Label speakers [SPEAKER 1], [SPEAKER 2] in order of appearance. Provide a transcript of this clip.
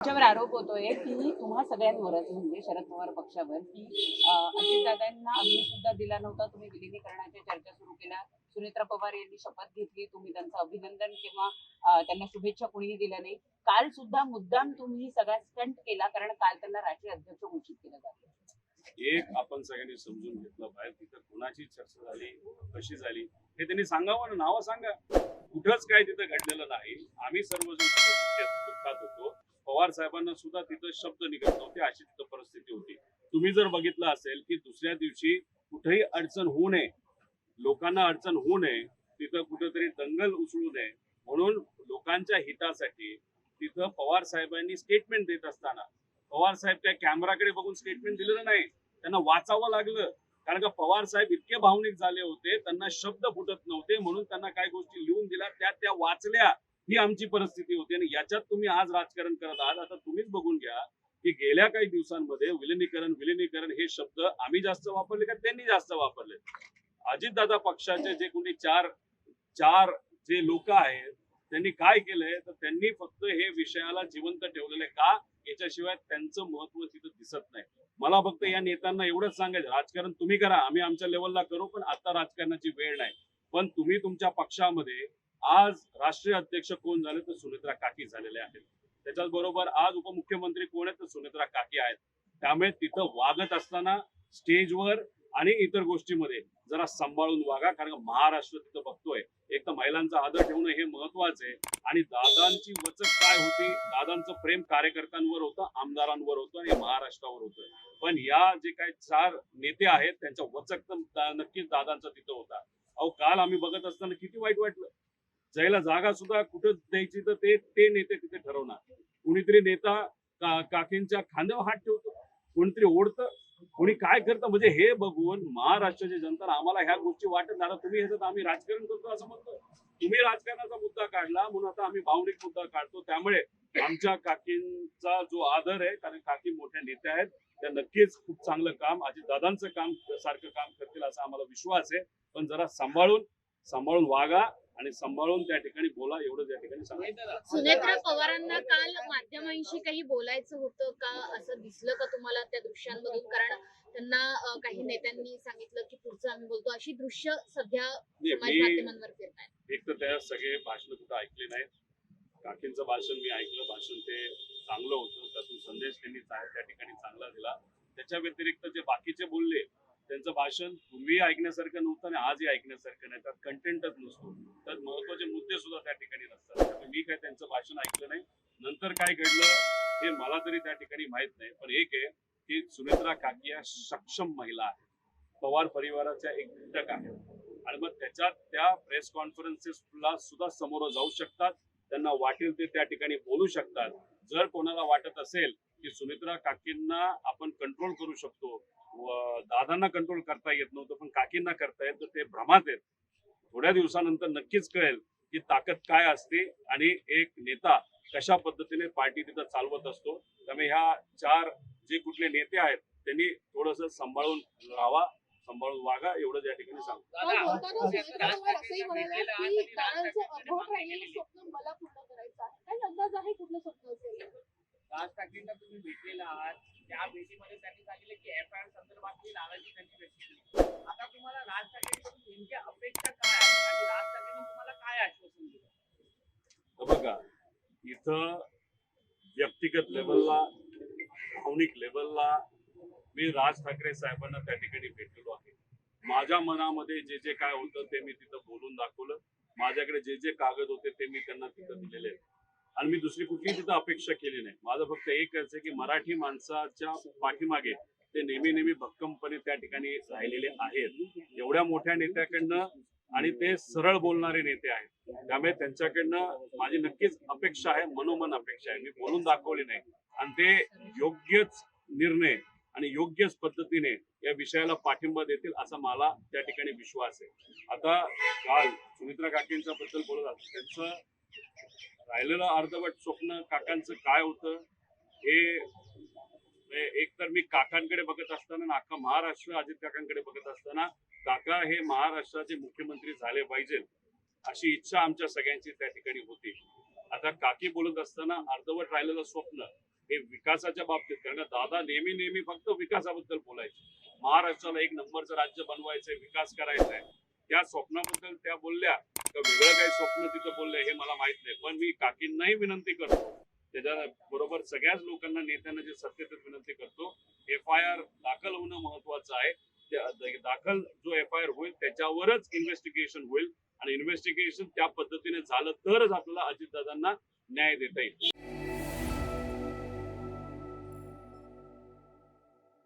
[SPEAKER 1] त्याच्यावर आरोप होतोय की तुम्हा सगळ्यांवरच म्हणजे शरद पवार पक्षावर की अजितदादांना आम्ही सुद्धा दिला नव्हता, तुम्ही विलिनीकरणाच्या चर्चा सुरू केल्या. सुनेत्रा पवार यांनी शपथ घेतली, तुम्ही त्यांचं अभिनंदन किंवा त्यांना शुभेच्छा कोणीही दिल्या नाही. काल सुद्धा मुद्दाम तुम्ही सगळा स्टंट केला, कारण काल त्यांना राष्ट्रीय अध्यक्ष घोषित केलं जातं.
[SPEAKER 2] एक आपण सगळ्यांनी समजून घेतलं पाहिजे, तिथं कोणाची चर्चा झाली, कशी झाली हे त्यांनी सांगावं ना, नावं सांगा. कुठंच काय तिथं घडलेलं नाही. आम्ही सर्वजण दुःखात होतो. पवार साहेबांना सुद्धा तिथं शब्द निघत नव्हते, अशी तिथं परिस्थिती होती. तुम्ही जर बघितलं असेल की दुसऱ्या दिवशी कुठेही अडचण होऊ नये, लोकांना अडचण होऊ नये, तिथं कुठेतरी दंगल उसळू नये म्हणून लोकांच्या हितासाठी तिथं पवार साहेबांनी स्टेटमेंट देत असताना पवार साहेब त्या कॅमेराकडे बघून स्टेटमेंट दिलेलं नाही, त्यांना वाचावं लागलं. कारण का पवार साहेब इतके भावनिक झाले होते, त्यांना शब्द फुटत नव्हते, म्हणून त्यांना काही गोष्टी लिहून दिल्या, त्या वाचल्या. ही आमची परिस्थिती होती आणि याच्यात तुम्ही आज राजकारण करत आहात. आता तुम्हीच बघून घ्या की गेल्या काही दिवसांमध्ये विलिनीकरण हे शब्द आम्ही जास्त वापरले का त्यांनी जास्त वापरले. अजितदादा पक्षाचे जे कोणी चार चार जे लोक आहेत त्यांनी काय केलंय, तर त्यांनी फक्त हे विषयाला जिवंत ठेवलेलं आहे. का? याच्याशिवाय त्यांचं महत्व तिथं दिसत नाही. मला फक्त या नेत्यांना एवढंच सांगायचं, राजकारण तुम्ही करा, आम्ही आमच्या लेवलला करू, पण आता राजकारणाची वेळ नाही. पण तुम्ही तुमच्या पक्षामध्ये आज राष्ट्रीय अध्यक्ष कोण झाले, तर सुनेत्रा काकी झालेले आहेत. त्याच्याच बरोबर आज उपमुख्यमंत्री कोण आहेत, तर सुनेत्रा काकी आहेत. त्यामुळे तिथं वागत असताना स्टेजवर आणि इतर गोष्टीमध्ये जरा सांभाळून वागा, कारण महाराष्ट्र तिथं बघतोय. एक तर महिलांचा आदर ठेवणं हे महत्वाचं आहे, आणि दादांची वचक काय होती, दादांचं प्रेम कार्यकर्त्यांवर होतं, आमदारांवर होतं आणि महाराष्ट्रावर होतं. पण या जे काही चार नेते आहेत त्यांच्या वचक तर नक्कीच दादांचा तिथं होता. अहो काल आम्ही बघत असताना किती वाईट वाटलं. जायला जागा सुद्धा कुठं द्यायची तर ते नेते तिथे ठरवणार. कुणीतरी नेता काकींच्या खांद्यावर हात ठेवतो, कोणीतरी ओढतं, कोणी काय करतं. म्हणजे हे बघून महाराष्ट्राची जनता आम्हाला ह्या गोष्टी वाटत झाला, तुम्ही ह्याच्यात आम्ही राजकारण करतो असं म्हणतो. तुम्ही राजकारणाचा मुद्दा काढला म्हणून आता आम्ही भावनिक मुद्दा काढतो. त्यामुळे आमच्या काकींचा जो आदर आहे, कारण काकी मोठ्या नेत्या आहेत, त्या नक्कीच खूप चांगलं काम दादांचं काम सारखं काम करतील असा आम्हाला विश्वास आहे. पण जरा सांभाळून वागा आणि सांभाळून त्या ठिकाणी बोला, एवढंच या ठिकाणी सांगा.
[SPEAKER 3] सुनेत्रा पवारांना काल माध्यमांशी काही बोलायचं होतं का, असं दिसलं का तुम्हाला त्या दृश्यांमधून? कारण त्यांना काही नेत्यांनी सांगितलं की पुढचं आम्ही बोलतो, अशी दृश्य सध्या समाज माध्यमांवर फिरतायत.
[SPEAKER 2] एक तर त्या सगळे भाषण कुठं ऐकले नाहीत. काकींचं भाषण मी ऐकलं, भाषण ते चांगलं होतं, त्यातून संदेश त्यांनी त्या ठिकाणी चांगला दिला. त्याच्या व्यतिरिक्त जे बाकीचे बोलले त्यांचं भाषण पूर्वी ऐकण्यासारखं नव्हतं आणि आजही ऐकण्यासारखं नाही. त्यात कंटेंटच नसतो, त्यात महत्वाचे मुद्दे सुद्धा त्या ठिकाणी नसतात. त्यामुळे मी काय त्यांचं भाषण ऐकलं नाही. नंतर काय घडलं हे मला तरी त्या ठिकाणी माहित नाही. पण एक आहे की सुनेत्रा काकी या सक्षम महिला आहेत, पवार परिवाराच्या एक घटक आहेत, आणि मग त्याच्यात त्या प्रेस कॉन्फरन्सेसला सुद्धा समोर जाऊ शकतात. त्यांना वाटेल ते त्या ठिकाणी बोलू शकतात. जर कोणाला वाटत असेल की सुनेत्रा काकींना आपण कंट्रोल करू शकतो, दादांना कंट्रोल करता येत नव्हतं पण काकींना करता येत, तर ते भ्रमात आहेत. थोड्या दिवसानंतर नक्कीच कळेल की ताकद काय असते आणि एक नेता कशा पद्धतीने पार्टी तिथं चालवत असतो. त्यामुळे ह्या चार जे कुठले नेते आहेत त्यांनी थोडंसं सांभाळून राहावा, सांभाळून वागा, एवढं या ठिकाणी सांगतो.
[SPEAKER 4] राज ठाकरेंना तुम्ही भेटलेला आहात, त्या भेटीमध्ये त्यांनी सांगितलं की एफआयआर संदर्भातली नाराजी त्यांनी व्यक्त केली. आता तुम्हाला राज ठाकरेंकडून नेमक्या अपेक्षा काय आहेत आणि राज ठाकरेंनी तुम्हाला काय आश्वासन दिलं?
[SPEAKER 2] बघा, इथं व्यक्तिगत लेवलला, भावनिक लेवलला मी राज ठाकरे साहेबांना त्या ठिकाणी भेटलेलो आहे. माझ्या मनामध्ये जे जे काय होतं ते मी तिथं बोलून दाखवलं. माझ्याकडे जे जे कागद होते ते मी त्यांना तिथं दिलेले आहेत आणि मी दुसरी कुठली तिथं अपेक्षा केली नाही. माझं फक्त एकच आहे की मराठी माणसाच्या पाठीमागे ते नेहमी भक्कमपणे त्या ठिकाणी राहिलेले आहेत. एवढ्या मोठ्या नेत्याकडनं, आणि ते सरळ बोलणारे नेते आहेत, त्यामुळे त्यांच्याकडनं माझी नक्कीच अपेक्षा आहे, मनोमन अपेक्षा आहे. मी बोलून दाखवली नाही आणि ते योग्यच निर्णय आणि योग्यच पद्धतीने या विषयाला पाठिंबा देतील असा मला त्या ठिकाणी विश्वास आहे. आता काल सुमित्रा काकींच्या बद्दल बोलत आहोत, त्यांचं राहिलेलं अर्धवट स्वप्न काकांचं काय होतं हे, एक तर मी काकांकडे बघत असताना आणि अख्खा महाराष्ट्र अजित काकांकडे बघत असताना, काका हे महाराष्ट्राचे मुख्यमंत्री झाले पाहिजे अशी इच्छा आमच्या सगळ्यांची त्या ठिकाणी होती. आता काकी बोलत असताना अर्धवट राहिलेलं स्वप्न हे विकासाच्या बाबतीत, कारण दादा नेहमी फक्त विकासाबद्दल बोलायचे. महाराष्ट्राला एक नंबरचं राज्य बनवायचंय, विकास करायचा आहे, त्या स्वप्नाबद्दल त्या बोलल्या का वेगळं काही स्वप्न तिथं बोललंय हे मला माहित नाही. पण मी काकींनाही विनंती करतो, त्याच्या बरोबर सगळ्याच लोकांना, नेत्यांना जे सत्तेत विनंती करतो, FIR दाखल होणं महत्वाचं आहे. दाखल जो FIR होईल त्याच्यावरच इन्व्हेस्टिगेशन होईल, आणि इन्व्हेस्टिगेशन त्या पद्धतीने झालं तरच आपल्याला अजितदादांना न्याय देता येईल.